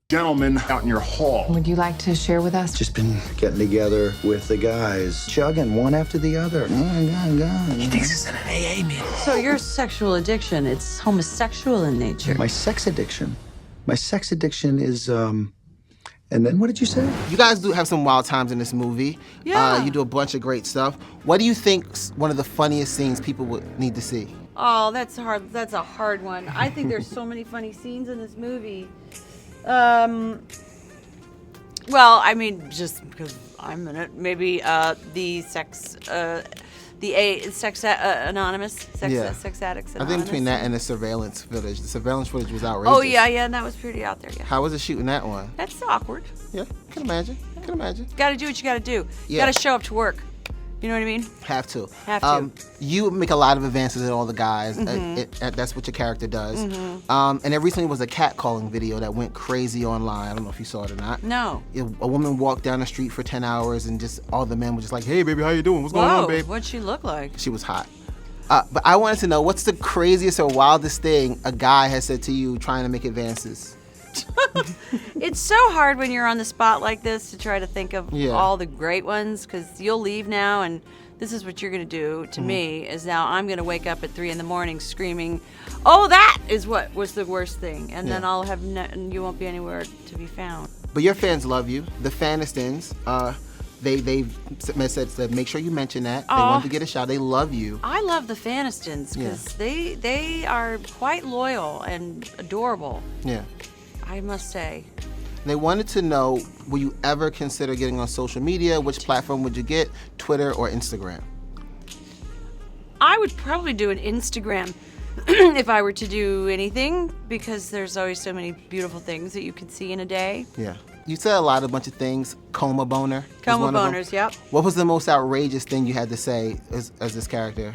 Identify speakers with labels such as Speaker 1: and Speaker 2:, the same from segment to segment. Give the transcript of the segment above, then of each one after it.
Speaker 1: gentlemen out in your hall.
Speaker 2: Would you like to share with us?
Speaker 3: Just been getting together with the guys, chugging one after the other.
Speaker 4: He thinks it's an AA meeting.
Speaker 5: So your sexual addiction, it's homosexual in nature.
Speaker 3: My sex addiction is, and then what did you say?
Speaker 6: You guys do have some wild times in this movie.
Speaker 5: Yeah.
Speaker 6: You do a bunch of great stuff. What do you think's one of the funniest scenes people would need to see?
Speaker 5: Oh, that's hard. That's a hard one. I think there's so many funny scenes in this movie. Well, I mean, just because I'm in it, maybe the sex anonymous, sex addicts anonymous.
Speaker 6: I think between that and the surveillance footage was outrageous.
Speaker 5: Oh yeah, that was pretty out there. Yeah.
Speaker 6: How was it shooting that one?
Speaker 5: That's awkward.
Speaker 6: Yeah, can imagine.
Speaker 5: Got to do what you got to do. You
Speaker 6: Yeah.
Speaker 5: got to show up to work. You know what I mean?
Speaker 6: Have to.
Speaker 5: Have to.
Speaker 6: You make a lot of advances in all the guys. That's what your character does. And there recently was a catcalling video that went crazy online. I don't know if you saw it or not.
Speaker 5: No.
Speaker 6: A woman walked down the street for 10 hours and just all the men were just like, hey, baby, how you doing? What's going on, babe?
Speaker 5: What'd she look like?
Speaker 6: She was hot. But I wanted to know, what's the craziest or wildest thing a guy has said to you trying to make advances?
Speaker 5: It's so hard when you're on the spot like this to try to think of all the great ones, because you'll leave now and this is what you're going to do to me is now I'm going to wake up at 3 a.m. screaming, oh, that is what was the worst thing. And then I'll have you won't be anywhere to be found.
Speaker 6: But your fans love you. The Anistons, they said make sure you mention that. They want to get a shot. They love you.
Speaker 5: I love the Anistons because they are quite loyal and adorable.
Speaker 6: Yeah.
Speaker 5: I must say.
Speaker 6: They wanted to know, will you ever consider getting on social media? Which platform would you get, Twitter or Instagram?
Speaker 5: I would probably do an Instagram if I were to do anything, because there's always so many beautiful things that you can see in a day.
Speaker 6: Yeah. You said a bunch of things. Coma boner.
Speaker 5: Coma boners, yep.
Speaker 6: What was the most outrageous thing you had to say as this character?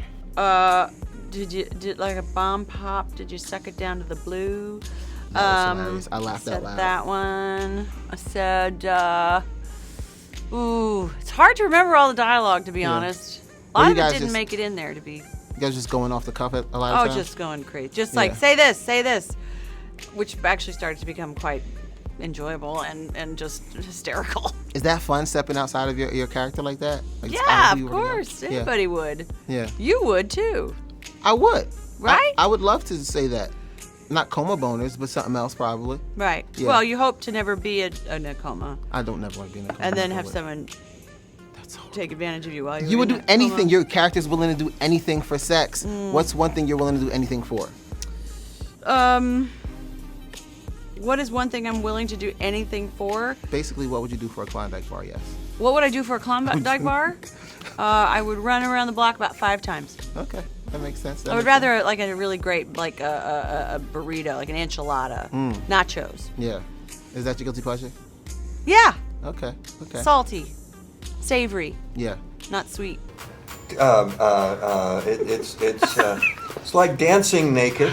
Speaker 5: Did like a bomb pop? Did you suck it down to the blue?
Speaker 6: That was hilarious. I laughed out loud.
Speaker 5: That one. I said, it's hard to remember all the dialogue, to be honest. A lot of it didn't make it in there, to be.
Speaker 6: You guys just going off the cuff a lot of times?
Speaker 5: Just going crazy. Just like, say this, which actually started to become quite enjoyable and just hysterical.
Speaker 6: Is that fun, stepping outside of your character like that? Like,
Speaker 5: yeah, of course. Anybody would.
Speaker 6: Yeah.
Speaker 5: You would, too.
Speaker 6: I would.
Speaker 5: Right?
Speaker 6: I would love to say that. Not coma boners, but something else probably.
Speaker 5: Right.
Speaker 6: Yeah.
Speaker 5: Well, you hope to never be in a coma.
Speaker 6: I don't never want to be in a coma.
Speaker 5: And then have someone take advantage of you while you're
Speaker 6: You would
Speaker 5: in
Speaker 6: do
Speaker 5: that
Speaker 6: anything.
Speaker 5: coma.
Speaker 6: Your character's willing to do anything for sex. What's one thing you're willing to do anything for?
Speaker 5: What is one thing I'm willing to do anything for?
Speaker 6: Basically, what would you do for a Klondike bar, yes?
Speaker 5: What would I do for a Klondike bar? I would run around the block about 5 times.
Speaker 6: Okay, that makes sense.
Speaker 5: I would rather like a really great, like a burrito, like an enchilada, nachos.
Speaker 6: Yeah. Is that your guilty pleasure?
Speaker 5: Yeah.
Speaker 6: Okay.
Speaker 5: Salty, savory.
Speaker 6: Yeah.
Speaker 5: Not sweet.
Speaker 7: It's like dancing naked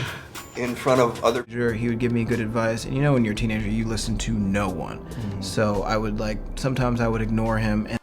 Speaker 7: in front of other.
Speaker 4: He would give me good advice, and you know when you're a teenager you listen to no one. So I would sometimes I would ignore him and